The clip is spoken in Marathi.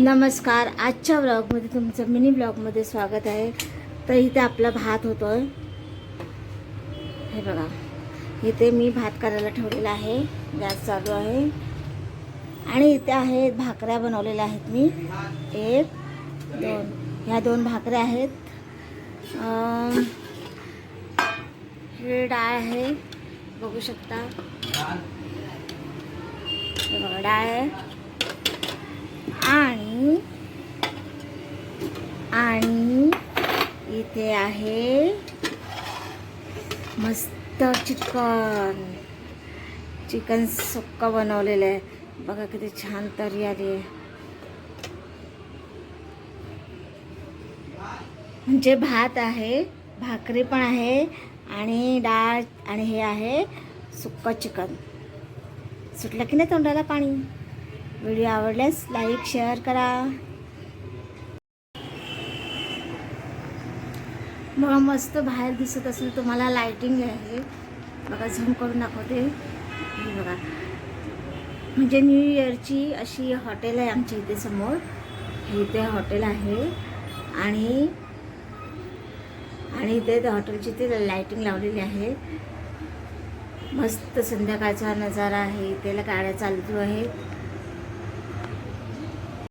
नमस्कार. आजच्या व्लॉगमध्ये तुमचं मिनी ब्लॉगमध्ये स्वागत आहे. तर इथे आपला भात होतोय. हे बघा, इथे मी भात करायला ठेवलेला आहे. गॅस चालू आहे आणि इथे आहेत भाकऱ्या बनवलेल्या आहेत. मी 1 2 ह्या 2 भाकऱ्या आहेत. हे डाळ आहे, बघू शकता. हे बघा, डाळ आहे आणि इथे आहे मस्त चिकन सुक्का बनवलेलं आहे. बघा किती छान तरी आली आहे. म्हणजे भात आहे, भाकरी पण आहे आणि डाळ आणि हे आहे सुक्का चिकन. सुटलं की नाही तोंडाला पाणी. व्हिडिओ आवडल्यास लाईक शेअर करा. बघा, मस्त बाहेर दिसत असेल तुम्हाला, लाईटिंग आहे. बघा, झूम करून दाखवते. हे बघा, म्हणजे न्यू इयरची अशी हॉटेल आहे आमच्या इथे समोर. इथे हॉटेल आहे आणि इथे हॉटेलची ते लाईटिंग लावलेली आहे. मस्त संध्याकाळचा नजारा आहे. इथे गाड्या चालू आहेत.